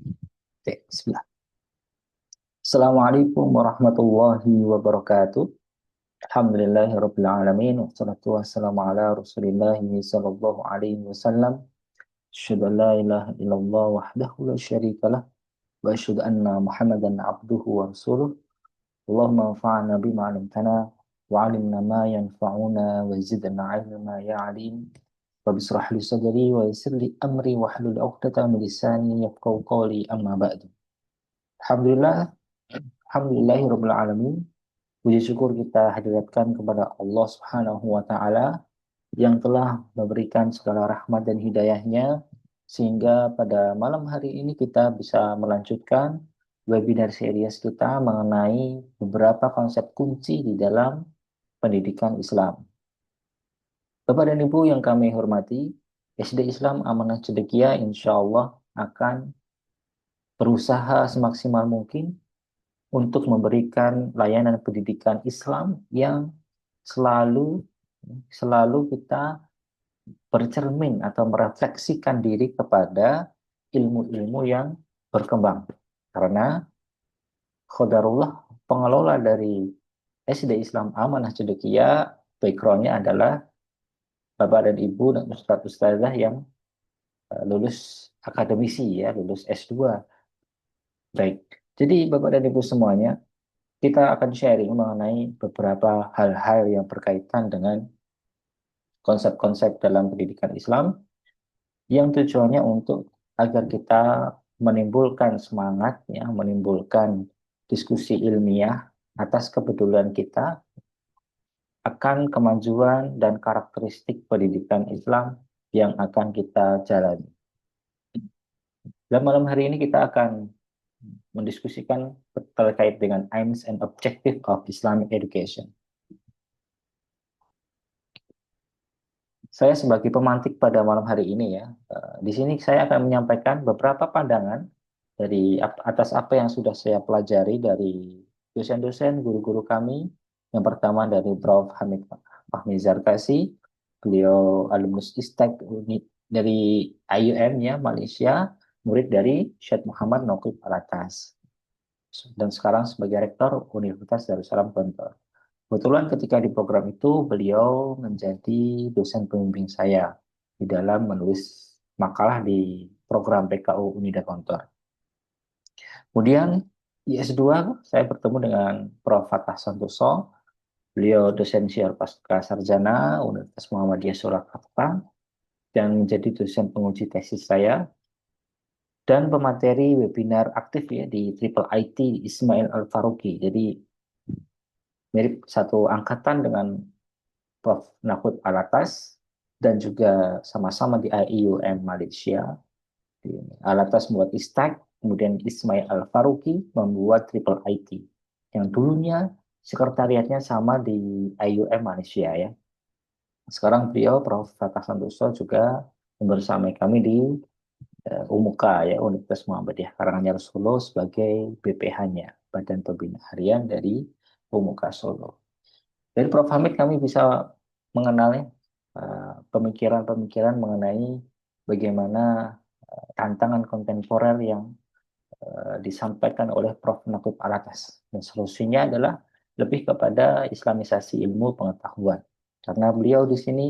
Oke, bismillah. Assalamualaikum warahmatullahi wabarakatuh. Alhamdulillahirabbil alamin wassalatu wassalamu ala Rasulillahi sallallahu alaihi wasallam. Asyhadu an la ilaha illallah wahdahu la syarikalah wa asyhadu anna Muhammadan abduhu wa rasuluh. Allahumma anfa'na bima 'allamtana wa 'allimna ma yanfa'una wa zidna 'ilma ya 'alim. Rabbi ishrah li sadri wa yassir li amri wahlul 'uqdatam min lisani yafqahu qawli amma ba'du. Alhamdulillah, alhamdulillahirabbil alamin. Puji syukur kita hadirkan kepada Allah Subhanahu wa taala yang telah memberikan segala rahmat dan hidayahnya sehingga pada malam hari ini kita bisa melanjutkan webinar series kita mengenai beberapa konsep kunci di dalam pendidikan Islam. Bapak dan Ibu yang kami hormati, SD Islam Amanah Cendekia insya Allah akan berusaha semaksimal mungkin untuk memberikan layanan pendidikan Islam yang selalu selalu kita bercermin atau merefleksikan diri kepada ilmu-ilmu yang berkembang. Karena Khodarullah, pengelola dari SD Islam Amanah Cendekia, background-nya adalah Bapak dan Ibu dan Ustadz-Ustadzah yang lulus akademisi ya, lulus S2. Baik, jadi Bapak dan Ibu semuanya, kita akan sharing mengenai beberapa hal-hal yang berkaitan dengan konsep-konsep dalam pendidikan Islam yang tujuannya untuk agar kita menimbulkan semangat, ya, menimbulkan diskusi ilmiah atas kepedulian kita akan kemajuan dan karakteristik pendidikan Islam yang akan kita jalani. Dalam malam hari ini kita akan mendiskusikan terkait dengan aims and objective of Islamic education. Saya sebagai pemantik pada malam hari ini ya, di sini saya akan menyampaikan beberapa pandangan dari atas apa yang sudah saya pelajari dari dosen-dosen, guru-guru kami. Yang pertama dari Prof. Hamid Fahmi Zarkasi, beliau alumnus ISTEC dari IUM ya, Malaysia, murid dari Syed Muhammad Naqib Alatas, dan sekarang sebagai rektor Universitas Darussalam Gontor. Kebetulan ketika di program itu beliau menjadi dosen pembimbing saya di dalam menulis makalah di program PKU Unida Gontor. Kemudian di S2 saya bertemu dengan Prof. Fatah Santoso, beliau dosen siar pasca sarjana Universitas Muhammadiyah Surakarta dan menjadi dosen penguji tesis saya dan pemateri webinar aktif ya di Triple IT Ismail Al-Faruqi. Jadi mirip satu angkatan dengan Prof. Naqib Alatas dan juga sama-sama di IUM Malaysia. Alatas membuat ISTAC, kemudian Ismail Al-Faruqi membuat Triple IT yang dulunya sekretariatnya sama di IUM Malaysia ya. Sekarang beliau Prof. Fatah Santoso juga bersama kami di UMUKA ya, Universitas Muhammadiyah Karanganyar Solo sebagai BPH-nya, Badan Pembina Harian dari UMUKA Solo. Dari Prof. Hamid kami bisa mengenalnya pemikiran-pemikiran mengenai bagaimana tantangan kontemporer yang disampaikan oleh Prof. Naqib Alatas. Dan solusinya adalah lebih kepada islamisasi ilmu pengetahuan. Karena beliau di sini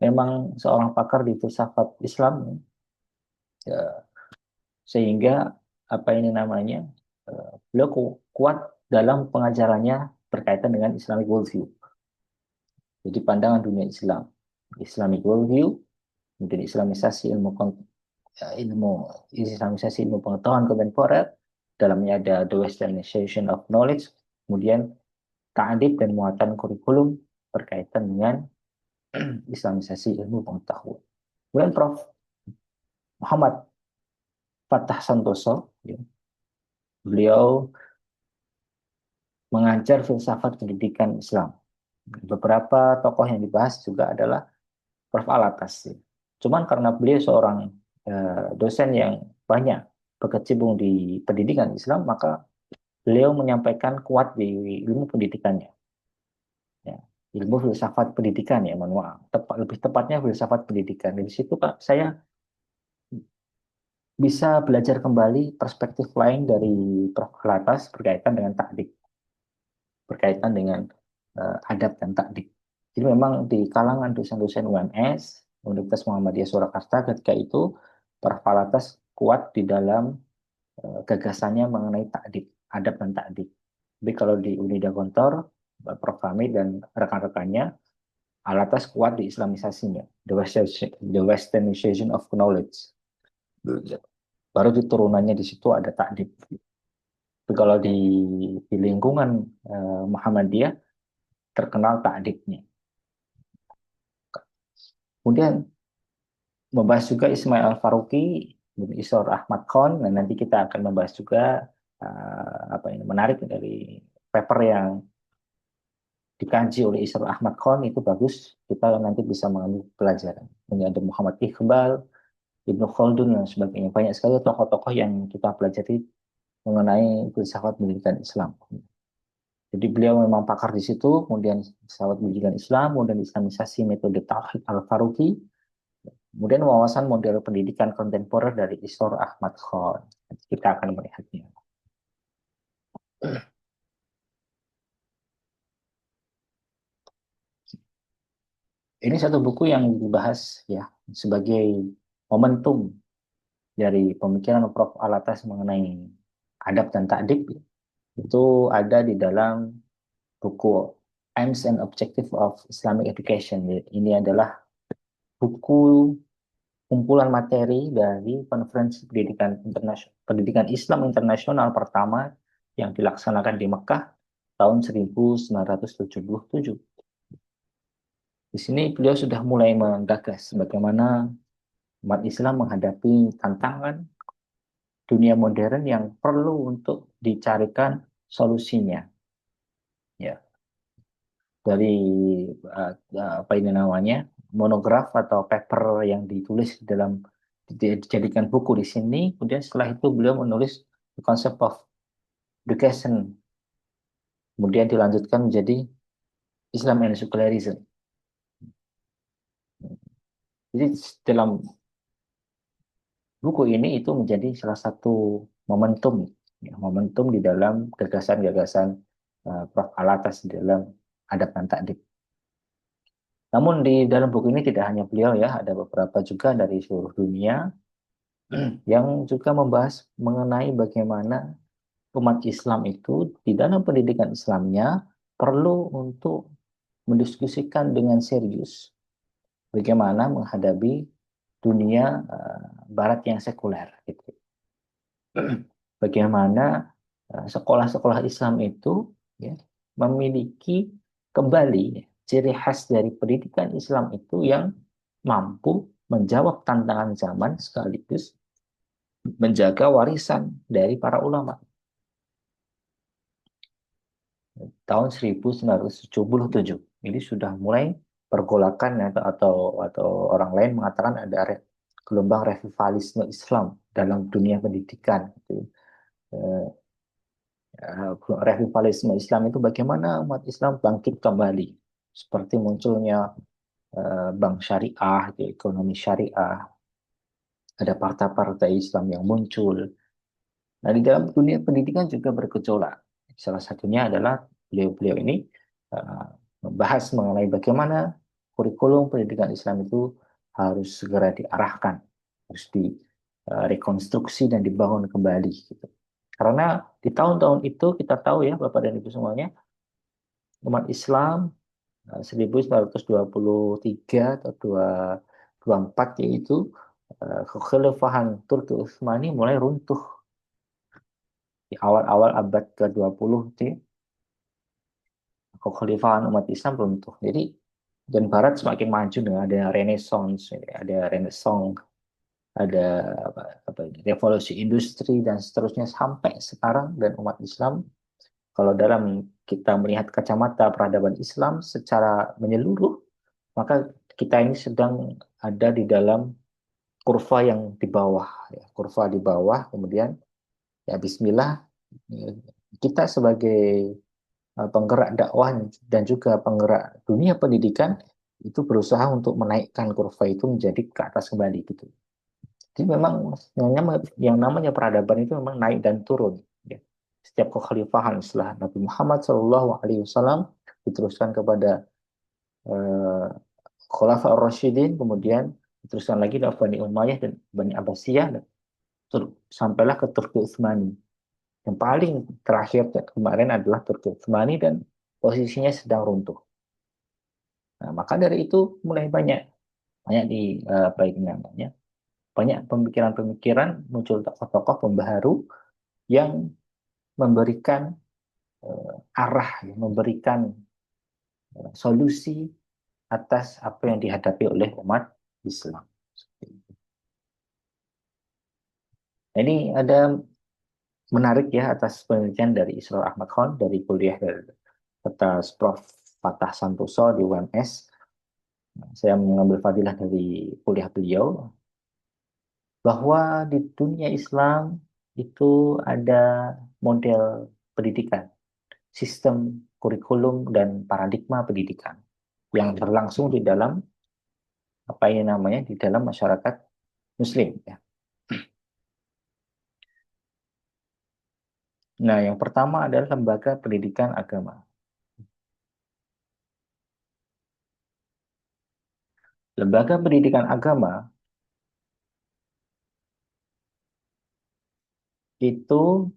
memang seorang pakar di filsafat Islam, ya, sehingga apa ini namanya, beliau kuat dalam pengajarannya berkaitan dengan Islamic worldview. Jadi pandangan dunia Islam, Islamic worldview, kemudian ilmu islamisasi ilmu pengetahuan kontemporer, dalamnya ada the westernization of knowledge, kemudian ta'adib dan muatan kurikulum berkaitan dengan islamisasi ilmu pengetahuan. Kemudian Prof. Muhammad Fatah Santoso, ya, beliau mengajar filsafat pendidikan Islam. Beberapa tokoh yang dibahas juga adalah Prof. Alatas. Ya. Cuman karena beliau seorang dosen yang banyak berkecimpung di pendidikan Islam, maka beliau menyampaikan kuat di ilmu pendidikannya. Ya, ilmu filsafat pendidikan ya, lebih tepatnya filsafat pendidikan. Dari situ Pak, saya bisa belajar kembali perspektif lain dari Prof. Latas berkaitan dengan takdik, berkaitan dengan adab dan takdik. Jadi memang di kalangan dosen-dosen UMS, Universitas Muhammadiyah Surakarta ketika itu, Prof. Latas kuat di dalam gagasannya mengenai takdik, adab dan takdik. Tapi kalau di Unida Gontor, Prof. Hamid dan rekan-rekannya, Alatas kuat di Islamisasinya, the westernization of knowledge. Baru di turunannya di situ ada takdik. Tapi kalau di lingkungan Muhammadiyah terkenal takdiknya. Kemudian membahas juga Ismail Al-Faruqi, Isor Ahmad Khan, dan nanti kita akan membahas juga apa ini menarik dari paper yang dikaji oleh Isra Ahmad Khan itu bagus, kita nanti bisa mengambil pelajaran. Ini ada Muhammad Iqbal, Ibnu Khaldun dan sebagainya. Banyak sekali tokoh-tokoh yang kita pelajari mengenai filsafat pendidikan Islam. Jadi beliau memang pakar di situ, kemudian filsafat pendidikan Islam, kemudian Islamisasi metode Tauhid Al-Faruqi, kemudian wawasan model pendidikan kontemporer dari Isra Ahmad Khan. Kita akan melihatnya. Ini satu buku yang dibahas ya sebagai momentum dari pemikiran Prof. Alatas mengenai adab dan takdik itu ada di dalam buku Aims and Objectives of Islamic Education. Ini adalah buku kumpulan materi dari konferensi pendidikan Islam internasional pertama yang dilaksanakan di Mekah tahun 1977. Di sini beliau sudah mulai menggagas bagaimana umat Islam menghadapi tantangan dunia modern yang perlu untuk dicarikan solusinya. Ya, dari apa ini namanya monograf atau paper yang ditulis dalam dijadikan buku di sini. Kemudian setelah itu beliau menulis konsep of education. Kemudian dilanjutkan menjadi Islam and Secularism. Jadi dalam buku ini itu menjadi salah satu momentum, ya, momentum di dalam gagasan-gagasan Prof. Alatas di dalam adab dan takdik. Namun di dalam buku ini tidak hanya beliau ya, ada beberapa juga dari seluruh dunia yang juga membahas mengenai bagaimana umat Islam itu di dalam pendidikan Islamnya perlu untuk mendiskusikan dengan serius bagaimana menghadapi dunia Barat yang sekuler gitu. Bagaimana sekolah-sekolah Islam itu ya, memiliki kembali ya, ciri khas dari pendidikan Islam itu yang mampu menjawab tantangan zaman sekaligus menjaga warisan dari para ulama. Tahun 1977 ini sudah mulai pergolakan atau orang lain mengatakan ada gelombang revivalisme Islam dalam dunia pendidikan. Gitu. Revivalisme Islam itu bagaimana umat Islam bangkit kembali, seperti munculnya bank syariah, ekonomi syariah, ada partai-partai Islam yang muncul. Nah, di dalam dunia pendidikan juga bergejolak. Salah satunya adalah beliau-beliau ini uh, membahas mengenai bagaimana kurikulum pendidikan Islam itu harus segera diarahkan, harus direkonstruksi dan dibangun kembali. Gitu. Karena di tahun-tahun itu kita tahu ya Bapak dan Ibu semuanya, umat Islam 1923 atau 24 yaitu kekhalifahan Turki Utsmani mulai runtuh di awal-awal abad ke-20 itu ya, kekhalifahan umat Islam runtuh. Jadi dan Barat semakin maju dengan ada Renaissance, ada revolusi industri dan seterusnya sampai sekarang dan umat Islam kalau dalam kita melihat kacamata peradaban Islam secara menyeluruh maka kita ini sedang ada di dalam kurva yang di bawah ya, kurva di bawah kemudian ya Bismillah kita sebagai penggerak dakwah dan juga penggerak dunia pendidikan itu berusaha untuk menaikkan kurva itu menjadi ke atas kembali gitu. Jadi memang yang namanya peradaban itu memang naik dan turun. Ya. Setiap kekhalifahan setelah Nabi Muhammad SAW diteruskan kepada eh, Khulafaur Rasyidin, kemudian diteruskan lagi oleh Bani Umayyah dan Bani Abbasiyah, dan sampailah ke Turki Utsmani. Yang paling terakhir kemarin adalah Turki Utsmani dan posisinya sedang runtuh. Nah, maka dari itu mulai banyak banyak di apa itu namanya banyak pemikiran-pemikiran muncul tokoh-tokoh pembaharu yang memberikan arah, ya, memberikan solusi atas apa yang dihadapi oleh umat Islam. Nah, ini ada menarik ya atas penelitian dari Isra Ahmad Khan dari kuliah dari atas Prof. Fatah Santoso di UMS. Saya mengambil fadilah dari kuliah beliau bahwa di dunia Islam itu ada model pendidikan, sistem kurikulum dan paradigma pendidikan yang berlangsung di dalam apa ini namanya di dalam masyarakat Muslim. Ya. Nah, yang pertama adalah lembaga pendidikan agama. Lembaga pendidikan agama itu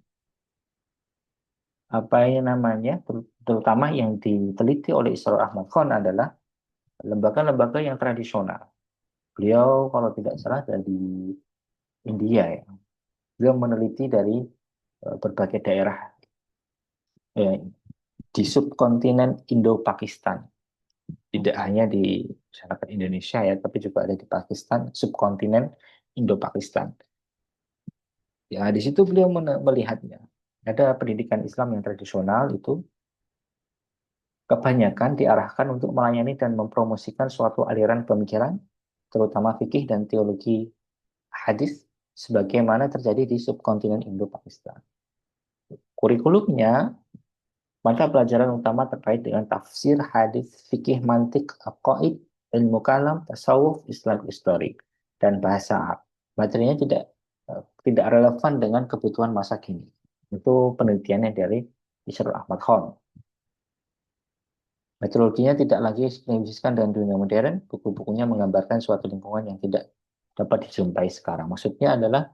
apa ini namanya, terutama yang diteliti oleh Isra Ahmad Khan adalah lembaga-lembaga yang tradisional. Beliau kalau tidak salah dari India ya. Beliau meneliti dari berbagai daerah eh, di subkontinen Indo-Pakistan. Tidak hanya di masyarakat Indonesia ya, tapi juga ada di Pakistan, subkontinen Indo-Pakistan. Ya, di situ beliau melihatnya. Ada pendidikan Islam yang tradisional itu kebanyakan diarahkan untuk melayani dan mempromosikan suatu aliran pemikiran, terutama fikih dan teologi hadis, sebagaimana terjadi di subkontinen Indo-Pakistan. Kurikulumnya, mata pelajaran utama terkait dengan tafsir, hadis, fikih, mantik, aqaid, ilmu kalam, tasawuf, Islam historik, dan bahasa Arab. Materinya tidak relevan dengan kebutuhan masa kini. Itu penelitiannya dari Isra Ahmad Khan. Metodologinya tidak lagi disinkronisikan dengan dunia modern, buku-bukunya menggambarkan suatu lingkungan yang tidak dapat dijumpai sekarang. Maksudnya adalah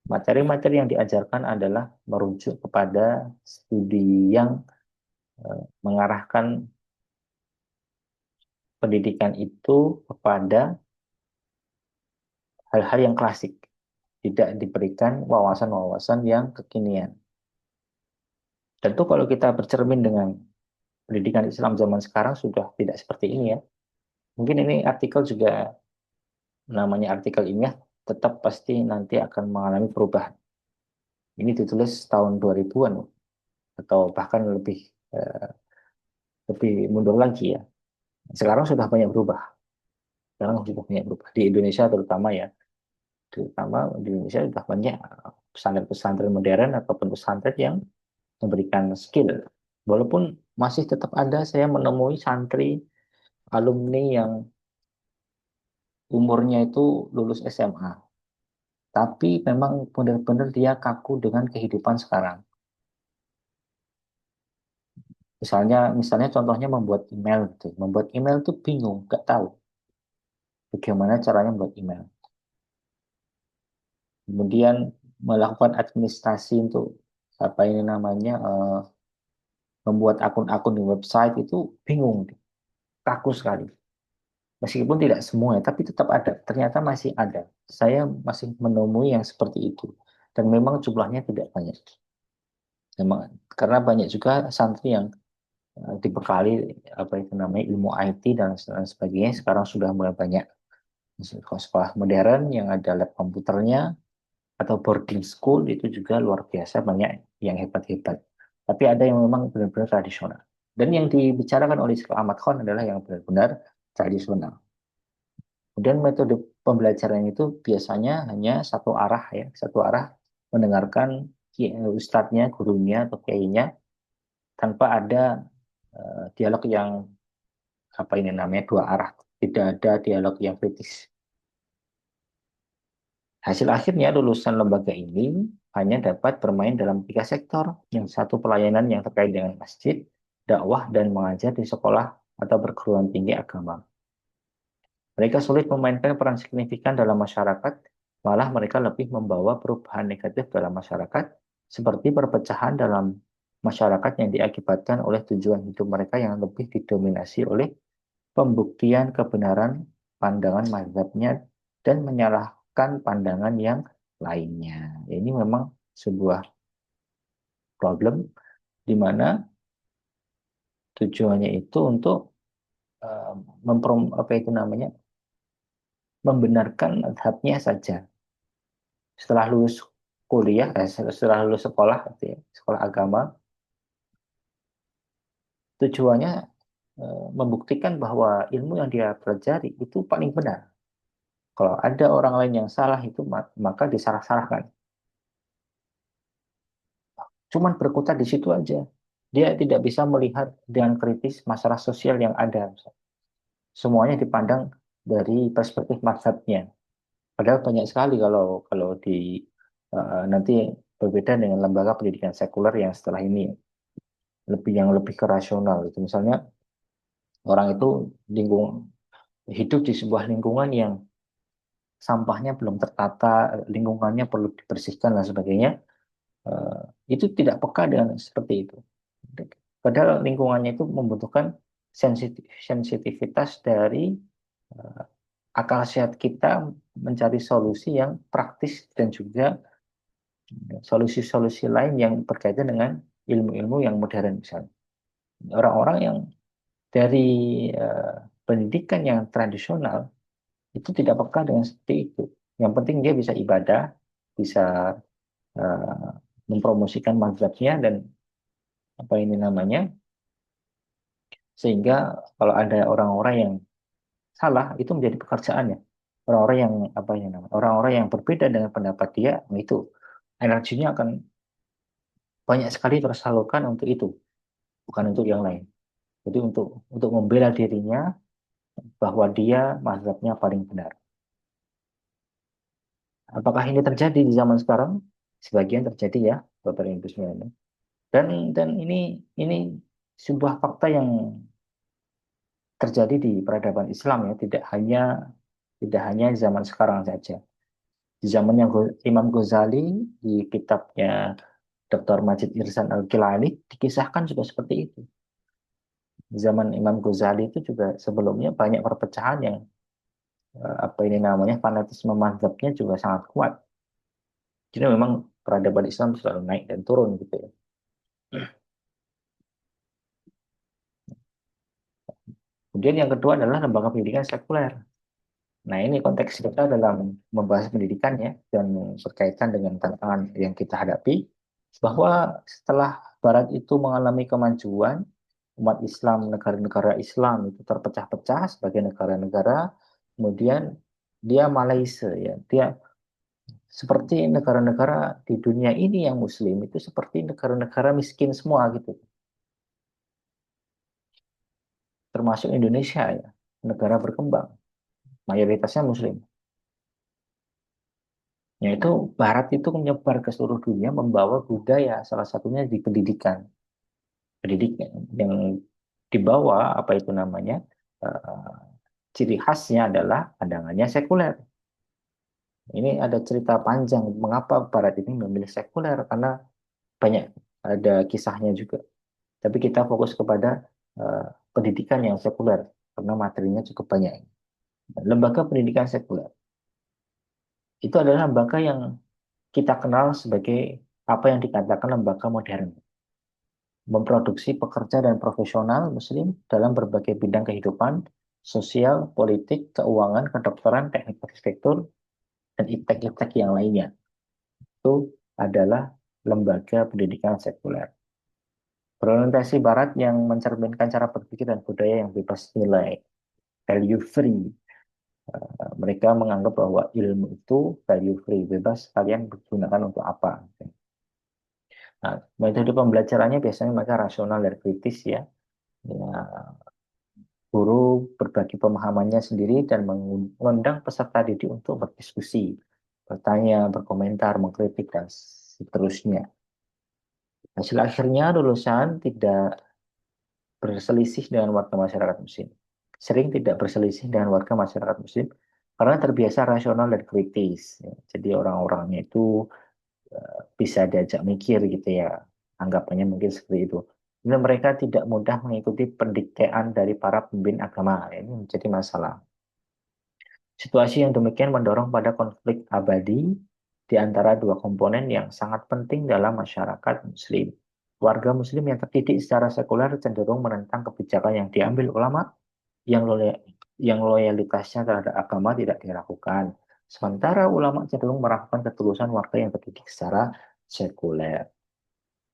materi-materi yang diajarkan adalah merujuk kepada studi yang mengarahkan pendidikan itu kepada hal-hal yang klasik, tidak diberikan wawasan-wawasan yang kekinian. Tentu kalau kita bercermin dengan pendidikan Islam zaman sekarang sudah tidak seperti ini ya. Mungkin ini artikel juga namanya artikel ilmiah tetap pasti nanti akan mengalami perubahan. Ini ditulis tahun 2000-an atau bahkan eh, lebih mundur lagi ya. Sekarang sudah banyak berubah. Sekarang sudah banyak berubah di Indonesia terutama ya. Terutama di Indonesia sudah banyak pesantren-pesantren modern ataupun pesantren yang memberikan skill. Walaupun masih tetap ada saya menemui santri alumni yang umurnya itu lulus SMA. Tapi memang benar-benar dia kaku dengan kehidupan sekarang. Misalnya contohnya membuat email gitu. Membuat email tuh bingung, nggak tahu bagaimana caranya membuat email. Kemudian melakukan administrasi untuk apa ini namanya membuat akun-akun di website itu bingung, kaku sekali. Meskipun tidak semua, ya, tapi tetap ada. Ternyata masih ada. Saya masih menemui yang seperti itu. Dan memang jumlahnya tidak banyak. Memang karena banyak juga santri yang dibekali apa itu namanya ilmu IT dan sebagainya. Sekarang sudah mulai banyak sekolah modern yang ada lab komputernya atau boarding school itu juga luar biasa banyak yang hebat-hebat. Tapi ada yang memang benar-benar tradisional. Dan yang dibicarakan oleh Syekh Ahmad Khan adalah yang benar-benar tradisional. Kemudian metode pembelajaran itu biasanya hanya satu arah ya, satu arah mendengarkan ustadznya, gurunya atau kiainya tanpa ada dialog yang apa ini namanya dua arah, tidak ada dialog yang kritis. Hasil akhirnya lulusan lembaga ini hanya dapat bermain dalam 3 sektor. Yang satu pelayanan yang terkait dengan masjid, dakwah, dan mengajar di sekolah atau perguruan tinggi agama. Mereka sulit memainkan peran signifikan dalam masyarakat, malah mereka lebih membawa perubahan negatif dalam masyarakat, seperti perpecahan dalam masyarakat yang diakibatkan oleh tujuan hidup mereka yang lebih didominasi oleh pembuktian kebenaran pandangan mazhabnya dan menyalahkan pandangan yang lainnya. Ini memang sebuah problem di mana tujuannya itu untuk uh, apa itu namanya, membenarkan mazhabnya saja. Setelah lulus kuliah, setelah lulus sekolah, gitu ya, sekolah agama, tujuannya membuktikan bahwa ilmu yang dia pelajari itu paling benar. Kalau ada orang lain yang salah itu maka disalah-salahkan. Cuman berkutat di situ aja. Dia tidak bisa melihat dengan kritis masalah sosial yang ada. Semuanya dipandang dari perspektif mazhabnya. Padahal banyak sekali kalau kalau di nanti berbeda dengan lembaga pendidikan sekuler yang setelah ini yang lebih ke rasional. Itu misalnya orang itu lingkung hidup di sebuah lingkungan yang sampahnya belum tertata, lingkungannya perlu dibersihkan dan sebagainya. eh, itu tidak peka dengan seperti itu. Padahal lingkungannya itu membutuhkan sensitivitas dari eh, akal sehat kita mencari solusi yang praktis dan juga solusi-solusi lain yang berkaitan dengan ilmu-ilmu yang modern misalnya. Orang-orang yang dari pendidikan yang tradisional itu tidak peka dengan seperti itu. Yang penting dia bisa ibadah, bisa eh, mempromosikan mazhabnya dan apa ini namanya, sehingga kalau ada orang-orang yang salah itu menjadi pekerjaannya. Orang-orang yang apa ini namanya, orang-orang yang berbeda dengan pendapat dia, nah itu energinya akan banyak sekali tersalurkan untuk itu, bukan untuk yang lain. Jadi untuk membela dirinya bahwa dia mazhabnya paling benar. Apakah ini terjadi di zaman sekarang? Sebagian terjadi ya, Bapak Ibu sekalian. Dan ini sebuah fakta yang terjadi di peradaban Islam ya, tidak hanya zaman sekarang saja. Di zamannya Imam Ghazali di kitabnya Dr. Majid Ihsan Al-Kilani dikisahkan juga seperti itu. Di zaman Imam Ghazali itu juga sebelumnya banyak perpecahan yang apa ini namanya, fanatisme mazhabnya juga sangat kuat. Jadi memang peradaban Islam selalu naik dan turun gitu ya. Kemudian yang kedua adalah lembaga pendidikan sekuler. Nah, ini konteks kita dalam membahas pendidikan ya, dan berkaitan dengan tantangan yang kita hadapi, bahwa setelah Barat itu mengalami kemajuan, umat Islam, negara-negara Islam itu terpecah-pecah sebagai negara-negara, kemudian dia Malaysia ya, dia seperti negara-negara di dunia ini yang Muslim itu seperti negara-negara miskin semua gitu, termasuk Indonesia ya, negara berkembang, mayoritasnya Muslim. Yaitu Barat itu menyebar ke seluruh dunia membawa budaya, salah satunya di pendidikan. Pendidikan yang dibawa apa itu namanya, eh, ciri khasnya adalah pandangannya sekuler. Ini ada cerita panjang mengapa Barat ini memilih sekuler karena banyak ada kisahnya juga. Tapi kita fokus kepada eh, pendidikan yang sekuler karena materinya cukup banyak. Lembaga pendidikan sekuler itu adalah lembaga yang kita kenal sebagai apa yang dikatakan lembaga modern, memproduksi pekerja dan profesional Muslim dalam berbagai bidang kehidupan, sosial, politik, keuangan, kedokteran, teknik arsitektur, dan iptek-iptek yang lainnya. Itu adalah lembaga pendidikan sekuler. Berorientasi Barat yang mencerminkan cara berpikir dan budaya yang bebas nilai, value free. Mereka menganggap bahwa ilmu itu value free, bebas kalian gunakan untuk apa. Nah, metode pembelajarannya biasanya mereka rasional dan kritis ya. Ya, guru berbagi pemahamannya sendiri dan mengundang peserta didik untuk berdiskusi. bertanya, berkomentar, mengkritik, dan seterusnya. Hasil akhirnya lulusan tidak berselisih dengan warga masyarakat Muslim. Sering tidak berselisih dengan warga masyarakat Muslim karena terbiasa rasional dan kritis. Ya. Jadi orang-orangnya itu bisa diajak mikir gitu ya. Anggapannya mungkin seperti itu. Dan mereka tidak mudah mengikuti pendiktean dari para pemimpin agama. Ini menjadi masalah. Situasi yang demikian mendorong pada konflik abadi di antara dua komponen yang sangat penting dalam masyarakat Muslim. Warga Muslim yang terdidik secara sekuler cenderung menentang kebijakan yang diambil ulama yang loyalitasnya terhadap agama tidak diragukan. Sementara ulama cenderung meragukan ketulusan warga yang terdidik secara sekuler.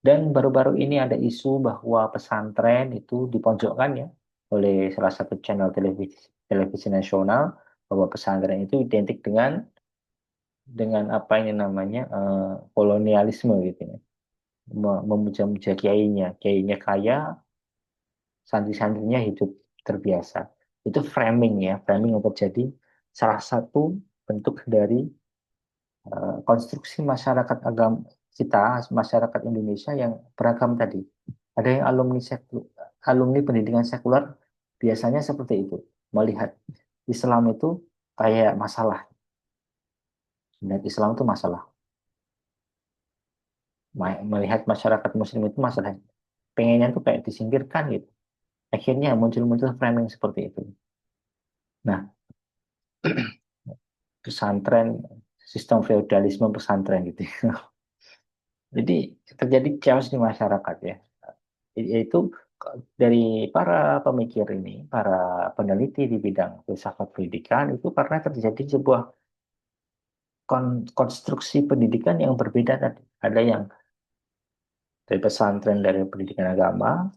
Dan baru-baru ini ada isu bahwa pesantren itu dipojokkan ya oleh salah satu channel televisi nasional, bahwa pesantren itu identik dengan apa ini namanya kolonialisme gitu ya, memuja-muja kiainya, kiainya kaya, santri-santrinya hidup terbiasa. Itu framing ya, framing yang terjadi salah satu bentuk dari konstruksi masyarakat agama kita, masyarakat Indonesia yang beragam tadi. Ada yang alumni pendidikan sekuler biasanya seperti itu, melihat Islam itu kayak masalah, melihat Islam itu masalah, melihat masyarakat Muslim itu masalah, pengennya tuh kayak disingkirkan gitu. Akhirnya muncul-muncul framing seperti itu. Nah, pesantren, sistem feodalisme pesantren gitu. Jadi terjadi chaos di masyarakat ya. Yaitu dari para pemikir ini, para peneliti di bidang filsafat pendidikan itu karena terjadi sebuah konstruksi pendidikan yang berbeda tadi. Ada yang dari pesantren dari pendidikan agama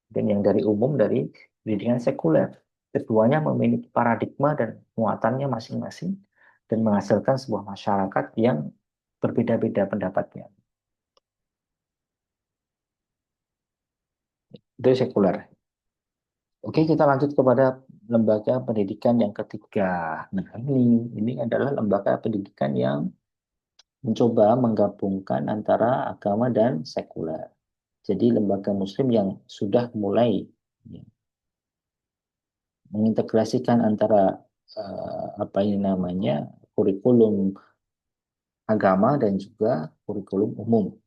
dan yang dari umum dari pendidikan sekuler. Keduanya memiliki paradigma dan muatannya masing-masing dan menghasilkan sebuah masyarakat yang berbeda-beda pendapatnya. Itu sekuler. Oke, kita lanjut kepada lembaga pendidikan yang ketiga. Nah, ini adalah lembaga pendidikan yang mencoba menggabungkan antara agama dan sekuler. Jadi lembaga Muslim yang sudah mulai ya, mengintegrasikan antara apa ini namanya kurikulum agama dan juga kurikulum umum.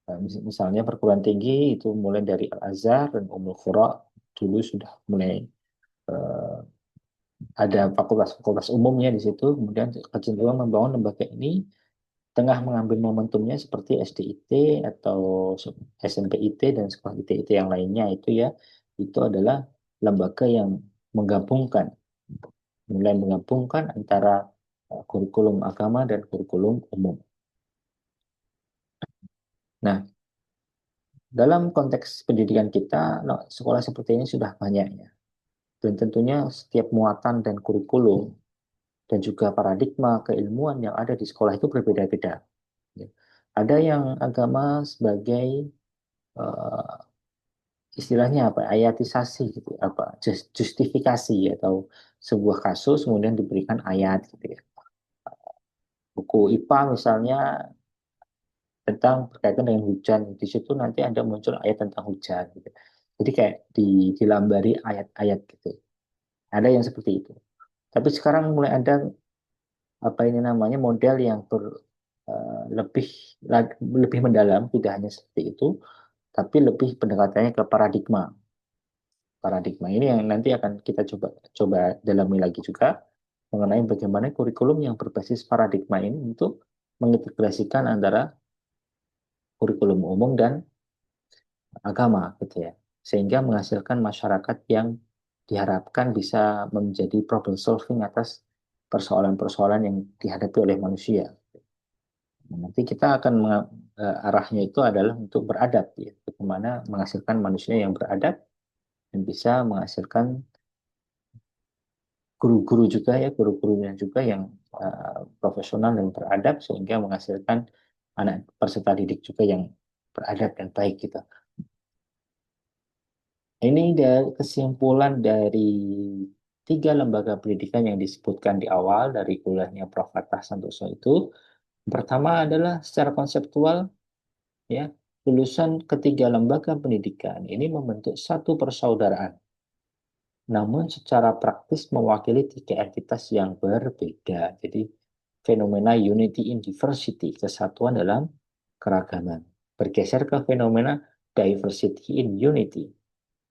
Nah, misalnya perguruan tinggi itu mulai dari Al-Azhar dan Ummul Qura dulu sudah mulai eh, ada fakultas-fakultas umumnya di situ, kemudian kecenderungan membangun lembaga ini tengah mengambil momentumnya seperti SDIT atau SMPIT dan sekolah IT-IT yang lainnya itu ya, itu adalah lembaga yang menggabungkan, mulai menggabungkan antara kurikulum agama dan kurikulum umum. Nah, dalam konteks pendidikan kita, no, sekolah seperti ini sudah banyak ya. Dan tentunya setiap muatan dan kurikulum dan juga paradigma keilmuan yang ada di sekolah itu berbeda-beda. Ya. Ada yang agama sebagai uh, istilahnya apa? Ayatisasi gitu, apa? Justifikasi atau sebuah kasus kemudian diberikan ayat gitu ya. Buku IPA misalnya tentang berkaitan dengan hujan, di situ nanti ada muncul ayat tentang hujan gitu. Jadi kayak dilambari ayat-ayat gitu. Ada yang seperti itu. Tapi sekarang mulai ada apa ini namanya model yang lebih lebih mendalam, tidak hanya seperti itu, tapi lebih pendekatannya ke paradigma. Paradigma ini yang nanti akan kita coba coba dalami lagi juga mengenai bagaimana kurikulum yang berbasis paradigma ini untuk mengintegrasikan antara kurikulum umum dan agama gitu ya. Sehingga menghasilkan masyarakat yang diharapkan bisa menjadi problem solving atas persoalan-persoalan yang dihadapi oleh manusia. Nanti kita akan arahnya itu adalah untuk beradab ya, bagaimana menghasilkan manusia yang beradab dan bisa menghasilkan guru-guru juga ya, guru-gurunya juga yang profesional dan beradab sehingga menghasilkan anak peserta didik juga yang beradab dan baik gitu. Ini dari kesimpulan dari tiga lembaga pendidikan yang disebutkan di awal dari kuliahnya Prof. Fatah Santoso itu. Pertama adalah secara konseptual, ya, lulusan ketiga lembaga pendidikan ini membentuk satu persaudaraan, namun secara praktis mewakili tiga entitas yang berbeda. Jadi fenomena unity in diversity, kesatuan dalam keragaman. Bergeser ke fenomena diversity in unity,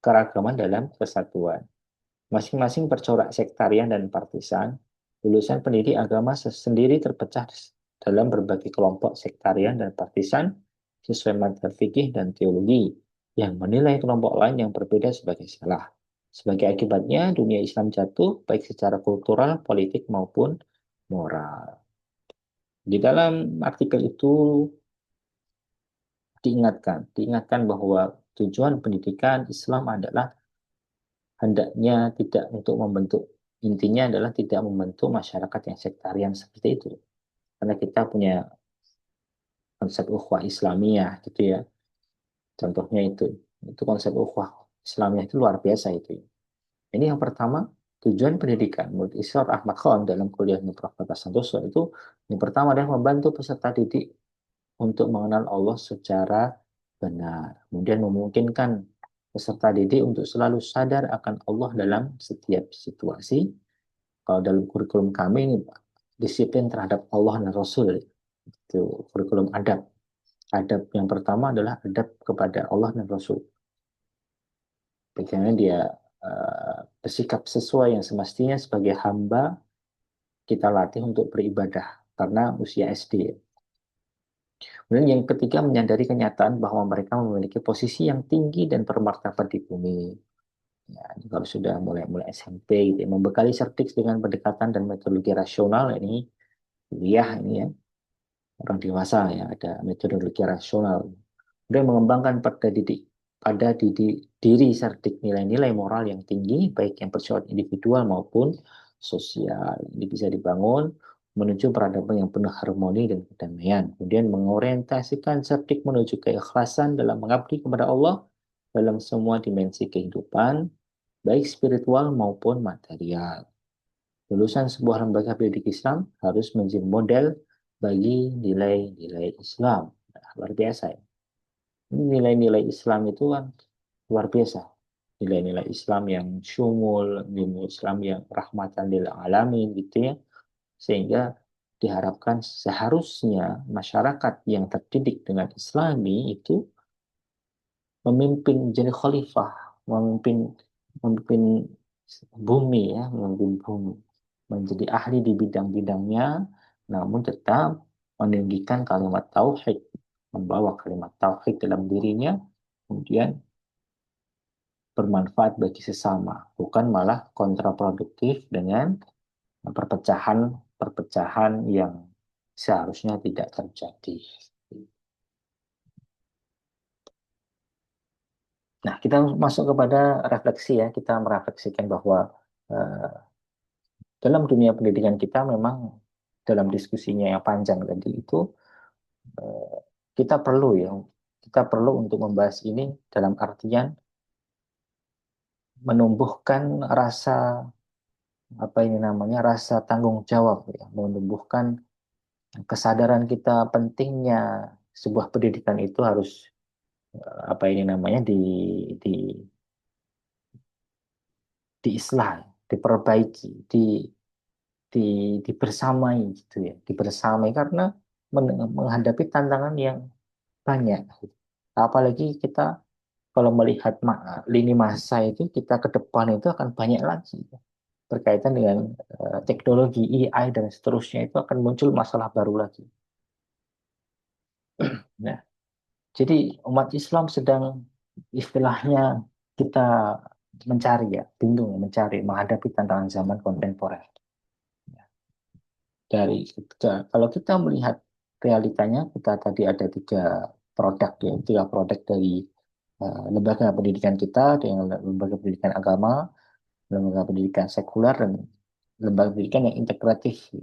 keragaman dalam kesatuan. Masing-masing bercorak sektarian dan partisan, lulusan pendidik agama sendiri terpecah dalam berbagai kelompok sektarian dan partisan sesuai madzhab fikih dan teologi yang menilai kelompok lain yang berbeda sebagai salah. Sebagai akibatnya, dunia Islam jatuh baik secara kultural, politik maupun moral. Di dalam artikel itu diingatkan bahwa tujuan pendidikan Islam adalah hendaknya tidak untuk membentuk, intinya adalah tidak membentuk masyarakat yang sektarian seperti itu. Karena kita punya konsep ukhuwah Islamiyah gitu ya. Contohnya itu konsep ukhuwah Islamiyah itu luar biasa itu. Ini yang pertama, tujuan pendidikan. Menurut Israr Ahmad Khan dalam kuliahnya Prof. Santoso itu, yang pertama adalah membantu peserta didik untuk mengenal Allah secara benar. Kemudian memungkinkan peserta didik untuk selalu sadar akan Allah dalam setiap situasi. Kalau dalam kurikulum kami ini disiplin terhadap Allah dan Rasul, itu kurikulum adab. Adab yang pertama adalah adab kepada Allah dan Rasul. Bagaimana dia bersikap sesuai yang semestinya sebagai hamba, kita latih untuk beribadah karena usia SD. Kemudian yang ketiga, menyadari kenyataan bahwa mereka memiliki posisi yang tinggi dan bermartabat di bumi. Ya, kalau sudah mulai SMP gitu, ya, membekali cerdik dengan pendekatan dan metodologi rasional, ini kuliah ini ya, orang dewasa ya, ada metodologi rasional. Kemudian mengembangkan pada diri cerdik nilai-nilai moral yang tinggi, baik yang bersifat individual maupun sosial. Ini bisa dibangun menuju peradaban yang penuh harmoni dan kedamaian. Kemudian mengorientasikan cerdik menuju keikhlasan dalam mengabdi kepada Allah dalam semua dimensi kehidupan, baik spiritual maupun material. Lulusan sebuah lembaga pendidik Islam harus menjadi model bagi nilai-nilai Islam. Nah, luar biasa ya. Nilai-nilai Islam itu kan luar biasa. Nilai-nilai Islam yang syumul, nilai Islam yang rahmatan lil alamin gitu ya. Sehingga diharapkan seharusnya masyarakat yang terdidik dengan Islami itu memimpin, jadi khalifah, memimpin memimpin bumi ya, memimpin bumi, menjadi ahli di bidang-bidangnya, namun tetap meninggikan kalimat tauhid, membawa kalimat tauhid dalam dirinya, kemudian bermanfaat bagi sesama, bukan malah kontraproduktif dengan perpecahan-perpecahan yang seharusnya tidak terjadi. Nah, kita masuk kepada refleksi ya. Kita merefleksikan bahwa eh, dalam dunia pendidikan kita memang dalam diskusinya yang panjang tadi itu eh, kita perlu ya, kita perlu untuk membahas ini dalam artian menumbuhkan rasa apa ini namanya rasa tanggung jawab ya, menumbuhkan kesadaran kita pentingnya sebuah pendidikan itu harus apa ini namanya di diislah, diperbaiki, di dibersamai gitu ya, dibersamai karena menghadapi tantangan yang banyak. Apalagi kita kalau melihat lini masa itu kita ke depan itu akan banyak lagi berkaitan dengan teknologi AI dan seterusnya itu akan muncul masalah baru lagi. Nah, jadi umat Islam sedang istilahnya kita mencari ya, bingung mencari menghadapi tantangan zaman kontemporer. Kalau kita melihat realitanya, kita tadi ada tiga produk dari lembaga pendidikan kita, dengan lembaga pendidikan agama, lembaga pendidikan sekuler, dan lembaga pendidikan yang integratif.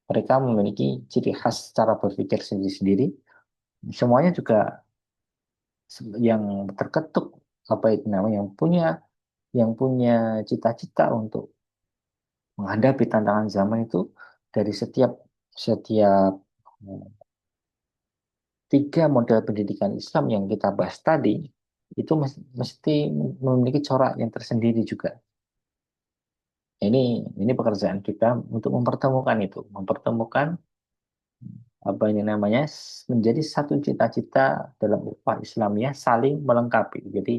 Mereka memiliki ciri khas cara berpikir sendiri-sendiri. Semuanya juga yang terketuk apa itu namanya, yang punya cita-cita untuk menghadapi tantangan zaman itu dari setiap setiap eh, tiga model pendidikan Islam yang kita bahas tadi itu mesti memiliki corak yang tersendiri juga. Ini pekerjaan kita untuk mempertemukan itu, mempertemukan apa ini namanya menjadi satu cita-cita dalam upah Islamiyah saling melengkapi. Jadi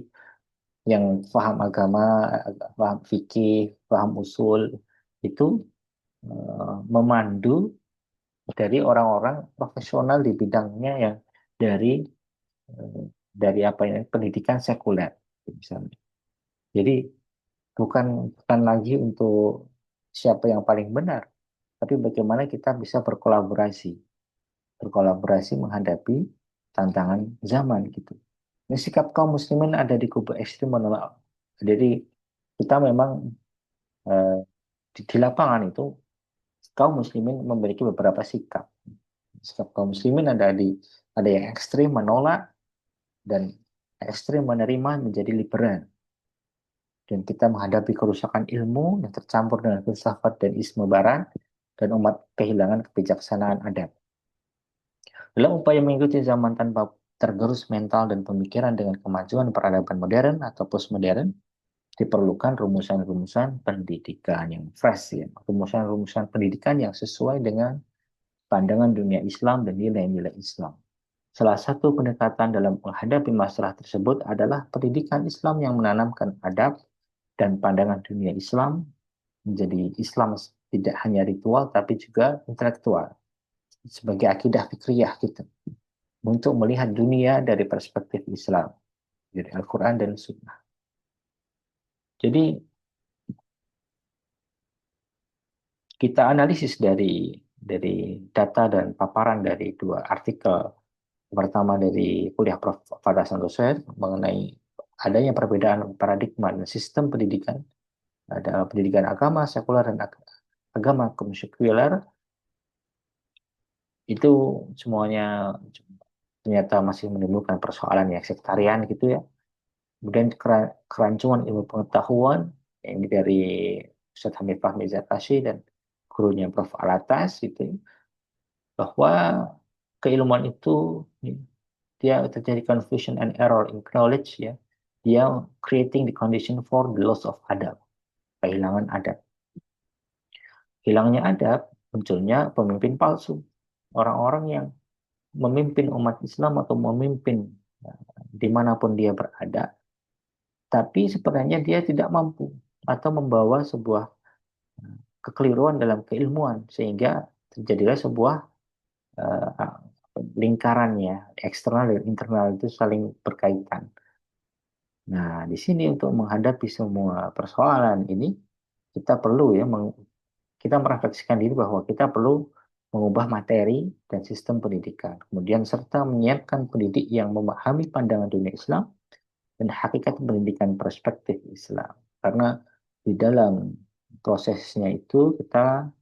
yang paham agama, paham fikih, paham usul itu memandu dari orang-orang profesional di bidangnya yang dari eh, dari apa ini pendidikan sekuler misalnya. Jadi bukan bukan lagi untuk siapa yang paling benar, tapi bagaimana kita bisa berkolaborasi menghadapi tantangan zaman gitu. Ini sikap kaum muslimin ada di kubu ekstrem menolak. Jadi kita memang eh, di lapangan itu kaum muslimin memiliki beberapa sikap. Sikap kaum muslimin ada yang ekstrim menolak dan ekstrim menerima menjadi liberal. Dan kita menghadapi kerusakan ilmu yang tercampur dengan filsafat dan isme barat dan umat kehilangan kebijaksanaan adab. Dalam upaya mengikuti zaman tanpa tergerus mental dan pemikiran dengan kemajuan peradaban modern atau postmodern, diperlukan rumusan-rumusan pendidikan yang fresh ya, rumusan-rumusan pendidikan yang sesuai dengan pandangan dunia Islam dan nilai-nilai Islam. Salah satu pendekatan dalam menghadapi masalah tersebut adalah pendidikan Islam yang menanamkan adab dan pandangan dunia Islam menjadi Islam tidak hanya ritual tapi juga intelektual sebagai akidah fikriyah kita untuk melihat dunia dari perspektif Islam dari Al-Quran dan Sunnah. Jadi kita analisis dari data dan paparan dari dua artikel. Pertama dari kuliah Prof. Fada Santoso mengenai adanya perbedaan paradigma dan sistem pendidikan. Ada pendidikan agama, sekuler, dan agama sekuler. Itu semuanya ternyata masih menimbulkan persoalan yang sektarian gitu ya. Kemudian kerancuan ilmu pengetahuan, ini dari Ustaz Hamid Fahmi Zakashi dan gurunya Prof. Alatas, gitu, bahwa keilmuan itu dia terjadi confusion and error in knowledge ya. Dia creating the condition for the loss of adab, kehilangan adab. Hilangnya adab, munculnya pemimpin palsu. Orang-orang yang memimpin umat Islam atau memimpin ya, dimanapun dia berada, tapi sebenarnya dia tidak mampu atau membawa sebuah kekeliruan dalam keilmuan sehingga terjadilah sebuah uh, lingkarannya eksternal dan internal itu saling berkaitan. Nah, di sini untuk menghadapi semua persoalan ini kita perlu ya kita merefleksikan diri bahwa kita perlu mengubah materi dan sistem pendidikan. Kemudian serta menyiapkan pendidik yang memahami pandangan dunia Islam dan hakikat pendidikan perspektif Islam. Karena di dalam prosesnya itu kita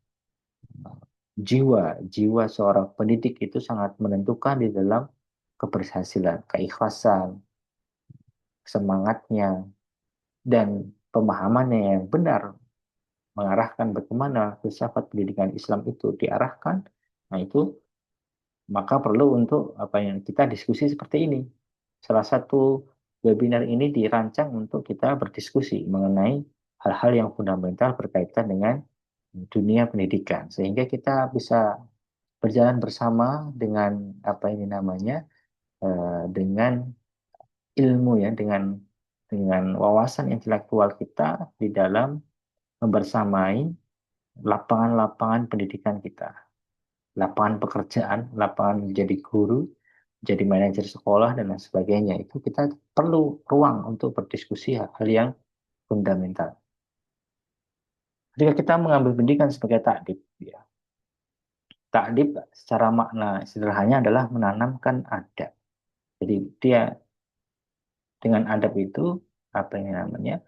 jiwa seorang pendidik itu sangat menentukan di dalam keberhasilan, keikhlasan, semangatnya, dan pemahamannya yang benar mengarahkan bagaimana filsafat pendidikan Islam itu diarahkan. Nah, itu maka perlu untuk apa yang kita diskusi seperti ini. Salah satu webinar ini dirancang untuk kita berdiskusi mengenai hal-hal yang fundamental berkaitan dengan dunia pendidikan sehingga kita bisa berjalan bersama dengan apa ini namanya dengan ilmu ya dengan wawasan intelektual kita di dalam membersamai lapangan-lapangan pendidikan kita, lapangan pekerjaan, lapangan menjadi guru, jadi manajer sekolah dan lain sebagainya. Itu kita perlu ruang untuk berdiskusi hal-hal yang fundamental. Ketika kita mengambil pendidikan sebagai takdib, ya, takdib secara makna sederhananya adalah menanamkan adab. Jadi dia dengan adab itu apa yang namanya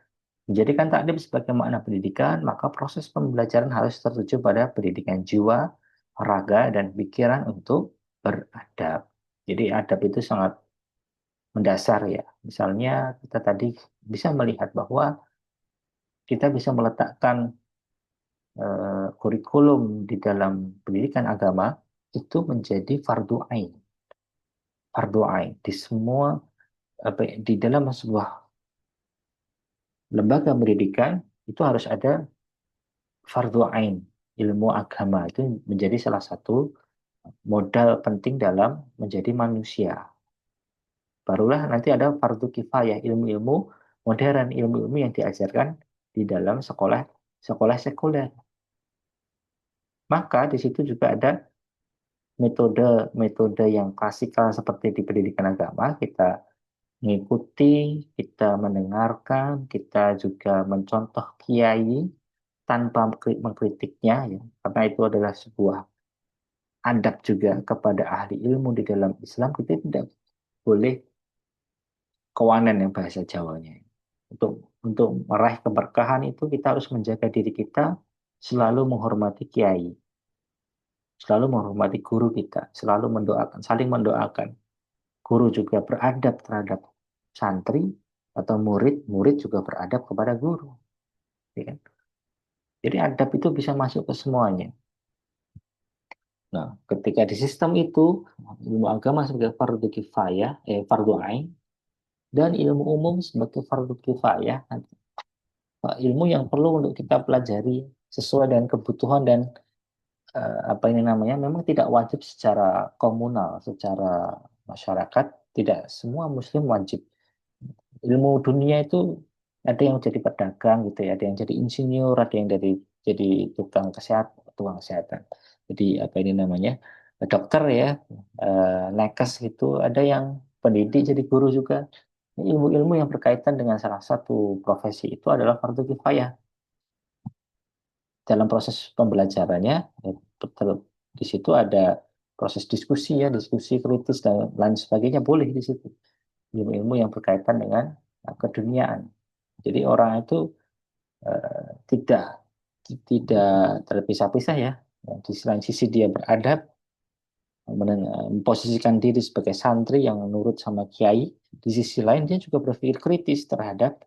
menjadikan takdim sebagai makna pendidikan, maka proses pembelajaran harus tertuju pada pendidikan jiwa, raga, dan pikiran untuk beradab. Jadi adab itu sangat mendasar ya. Misalnya kita tadi bisa melihat bahwa kita bisa meletakkan kurikulum di dalam pendidikan agama itu menjadi fardu ain. Fardu ain di semua di dalam sebuah lembaga pendidikan itu harus ada fardu ain. Ilmu agama itu menjadi salah satu modal penting dalam menjadi manusia. Barulah nanti ada fardu kifayah, ilmu-ilmu modern, ilmu-ilmu yang diajarkan di dalam sekolah sekolah sekuler. Maka di situ juga ada metode-metode yang klasikal seperti di pendidikan agama, kita mengikuti, kita mendengarkan, kita juga mencontoh kiai tanpa mengkritiknya, ya, karena itu adalah sebuah adab juga kepada ahli ilmu di dalam Islam. Kita tidak boleh kewanen yang bahasa Jawanya. Untuk meraih keberkahan itu kita harus menjaga diri kita selalu menghormati kiai, selalu menghormati guru kita, selalu mendoakan, saling mendoakan. Guru juga beradab terhadap santri atau murid, murid juga beradab kepada guru. Ya kan? Jadi adab itu bisa masuk ke semuanya. Nah, ketika di sistem itu ilmu agama sebagai fardu kifayah, fardu ain, dan ilmu umum sebagai fardu kifayah, ilmu yang perlu untuk kita pelajari sesuai dengan kebutuhan dan apa ini namanya, memang tidak wajib secara komunal, secara masyarakat, tidak semua muslim wajib. Ilmu dunia itu ada yang jadi pedagang gitu ya, ada yang jadi insinyur, ada yang jadi tukang kesehatan. Jadi apa ini namanya, dokter ya, nakes gitu, ada yang pendidik jadi guru juga. Ilmu-ilmu yang berkaitan dengan salah satu profesi itu adalah fardu kifayah. Dalam proses pembelajarannya, di situ ada proses diskusi ya, diskusi kritis dan lain sebagainya boleh di situ. Ilmu-ilmu yang berkaitan dengan keduniaan. Jadi orang itu tidak tidak terpisah-pisah ya. Di selain sisi dia beradab, memposisikan diri sebagai santri yang nurut sama kiai, di sisi lain dia juga berpikir kritis terhadap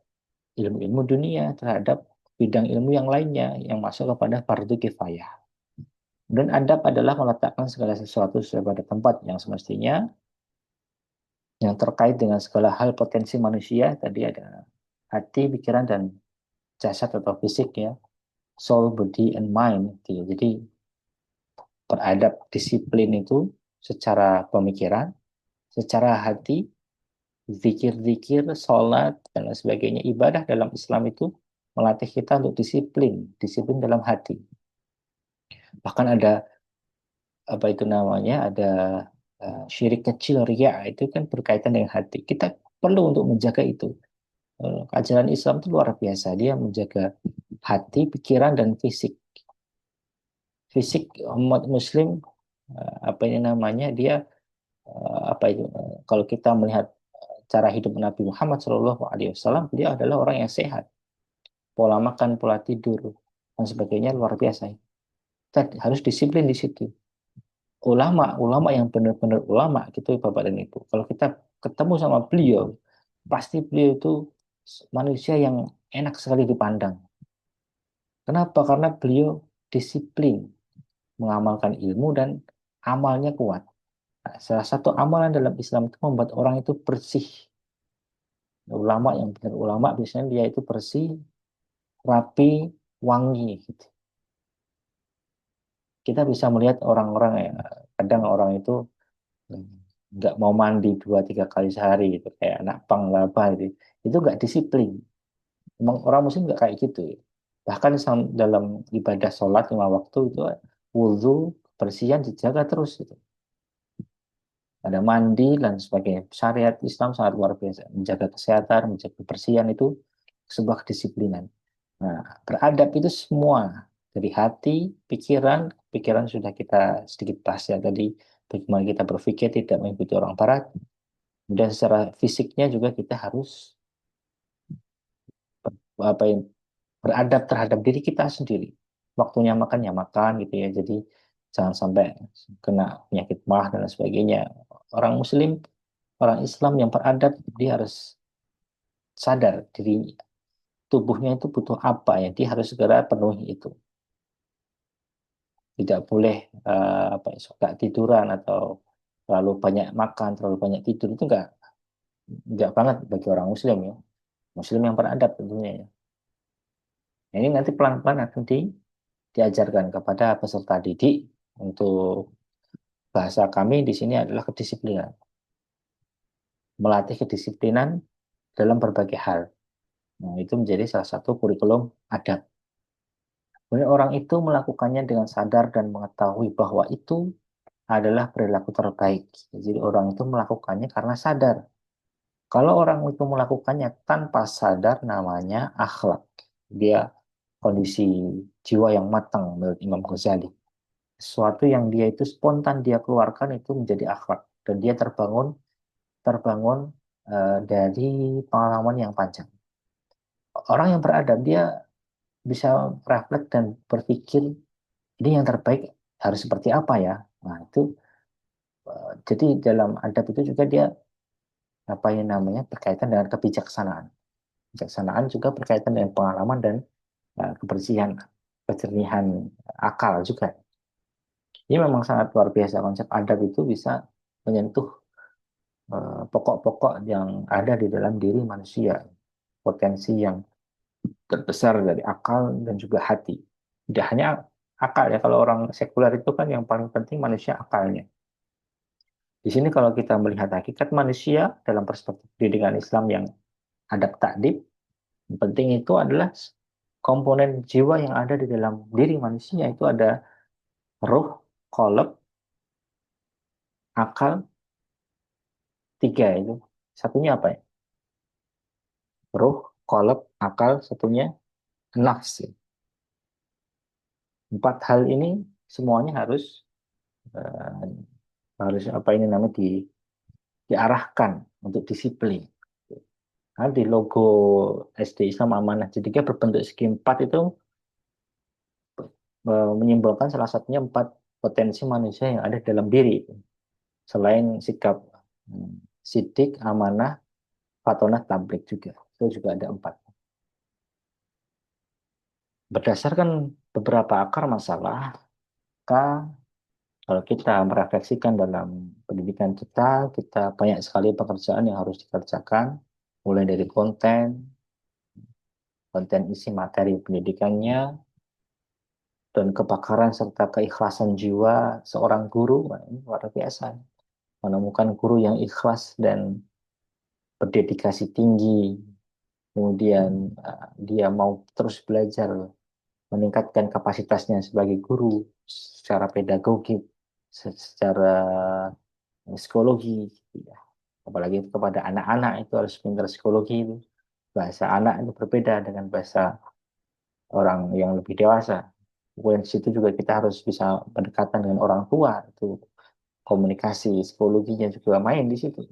ilmu-ilmu dunia, terhadap bidang ilmu yang lainnya yang masuk kepada fardu kifayah. Dan adab adalah meletakkan segala sesuatu sesuai pada tempat yang semestinya, yang terkait dengan segala hal potensi manusia. Tadi ada hati, pikiran, dan jasad atau fisik ya, soul, body, and mind. Gitu. Jadi beradab disiplin itu secara pemikiran, secara hati, zikir-zikir, sholat, dan lain sebagainya. Ibadah dalam Islam itu melatih kita untuk disiplin, disiplin dalam hati. Bahkan ada apa itu namanya, ada syirik kecil, riya, itu kan berkaitan dengan hati. Kita perlu untuk menjaga itu. Ajaran Islam itu luar biasa, dia menjaga hati, pikiran, dan fisik. Fisik umat Muslim, apa ini namanya, dia apa itu, kalau kita melihat cara hidup Nabi Muhammad SAW, beliau adalah orang yang sehat, pola makan, pola tidur, dan sebagainya luar biasa. Kita harus disiplin di situ. Ulama yang benar-benar ulama gitu Bapak dan Ibu. Kalau kita ketemu sama beliau, pasti beliau itu manusia yang enak sekali dipandang. Kenapa? Karena beliau disiplin mengamalkan ilmu dan amalnya kuat. Nah, salah satu amalan dalam Islam itu membuat orang itu bersih. Ulama yang benar ulama biasanya dia itu bersih, rapi, wangi gitu. Kita bisa melihat orang-orang ya, kadang orang itu nggak mau mandi 2-3 kali sehari gitu, kayak anak pang apa gitu. Itu nggak disiplin. Emang orang muslim nggak kayak gitu ya. Bahkan dalam ibadah sholat 5 waktu itu wudhu, kebersihan dijaga terus gitu. Ada mandi dan sebagainya. Syariat Islam sangat luar biasa. Menjaga kesehatan, menjaga kebersihan itu sebuah kedisiplinan. Nah, beradab itu semua. Dari hati, pikiran, pikiran sudah kita sedikit bahas ya tadi. Bagaimana kita berpikir tidak mengikuti orang barat. Dan secara fisiknya juga kita harus apa yang beradab terhadap diri kita sendiri. Waktunya makan ya makan gitu ya. Jadi jangan sampai kena penyakit mah dan lain sebagainya. Orang Muslim, orang Islam yang beradab, dia harus sadar diri tubuhnya itu butuh apa ya. Dia harus segera penuhi itu. tidak boleh apa suka tiduran atau terlalu banyak makan, terlalu banyak tidur itu enggak banget bagi orang Muslim ya. Muslim yang beradab tentunya ya. Nah, ini nanti pelan-pelan akan diajarkan kepada peserta didik untuk bahasa kami di sini adalah kedisiplinan, melatih kedisiplinan dalam berbagai hal. Nah, itu menjadi salah satu kurikulum adab. Kemudian orang itu melakukannya dengan sadar dan mengetahui bahwa itu adalah perilaku terbaik. Jadi orang itu melakukannya karena sadar. Kalau orang itu melakukannya tanpa sadar namanya akhlak. Dia kondisi jiwa yang matang menurut Imam Ghazali. Sesuatu yang dia itu spontan dia keluarkan itu menjadi akhlak dan dia terbangun terbangun dari pengalaman yang panjang. Orang yang beradab dia bisa refleks dan berpikir ini yang terbaik harus seperti apa ya. Nah, itu jadi dalam adab itu juga dia apa yang namanya berkaitan dengan kebijaksanaan. Kebijaksanaan juga berkaitan dengan pengalaman dan kebersihan, kejernihan akal juga. Ini memang sangat luar biasa konsep adab itu bisa menyentuh pokok-pokok yang ada di dalam diri manusia, potensi yang terbesar dari akal dan juga hati. Tidak hanya akal ya, kalau orang sekuler itu kan yang paling penting manusia akalnya. Di sini kalau kita melihat hakikat manusia dalam perspektif pendidikan Islam yang adab takdib, yang penting itu adalah komponen jiwa yang ada di dalam diri manusia itu ada ruh, qalb, akal, tiga itu. Satunya apa ya? Ruh, qalb, akal, satunya nafs. Empat hal ini semuanya eh, harus apa ini namanya diarahkan untuk disiplin. Nah, di logo SD Islam Amanah Cendekia berbentuk segi empat itu menyimbolkan salah satunya empat potensi manusia yang ada dalam diri. Selain sikap hmm, sidik, amanah, fatonah, tablik juga. Itu juga ada empat. Berdasarkan beberapa akar masalah, maka kalau kita merefleksikan dalam pendidikan kita, kita banyak sekali pekerjaan yang harus dikerjakan, mulai dari konten isi materi pendidikannya, dan kepakaran serta keikhlasan jiwa seorang guru. Wah, ini luar biasa. Menemukan guru yang ikhlas dan berdedikasi tinggi, kemudian dia mau terus belajar, meningkatkan kapasitasnya sebagai guru secara pedagogik, secara psikologi, ya. Apalagi kepada anak-anak itu harus pintar psikologi itu. Bahasa anak itu berbeda dengan bahasa orang yang lebih dewasa. Kemudian di situ juga kita harus bisa berdekatan dengan orang tua, itu komunikasi psikologinya juga main di situ.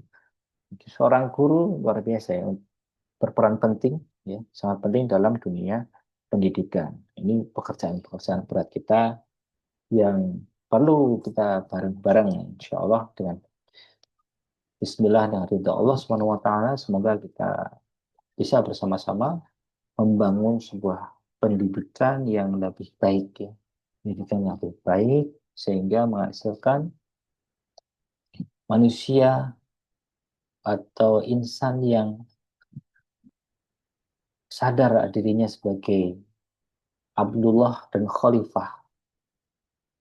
Seorang guru luar biasa ya, berperan penting, ya, sangat penting dalam dunia pendidikan. Ini pekerjaan-pekerjaan berat kita yang perlu kita bareng-bareng, insya Allah dengan Bismillah dan ridha Allah Subhanahu Wa Taala. Semoga kita bisa bersama-sama membangun sebuah pendidikan yang lebih baik, ya. Pendidikan yang lebih baik sehingga menghasilkan manusia atau insan yang sadar dirinya sebagai Abdullah dan Khalifah.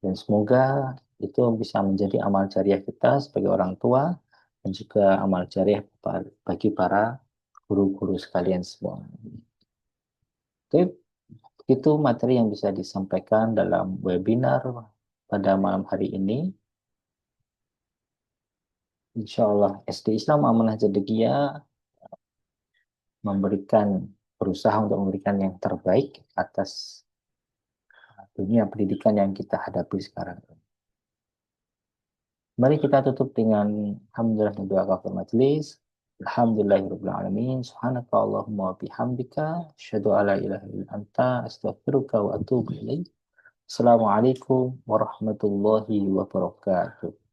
Dan semoga itu bisa menjadi amal jariah kita sebagai orang tua dan juga amal jariah bagi para guru-guru sekalian semua. Oke, itu materi yang bisa disampaikan dalam webinar pada malam hari ini. Insya Allah SD Islam Amanah Cendekia berusaha untuk memberikan yang terbaik atas dunia pendidikan yang kita hadapi sekarang. Mari kita tutup dengan alhamdulillah doa kafir majelis. Alhamdulillahirabbil alamin. Subhanaka Allahumma wa bihamdika asyhadu alla ilaha illa anta astaghfiruka wa atubu ilaik. Assalamualaikum warahmatullahi wabarakatuh.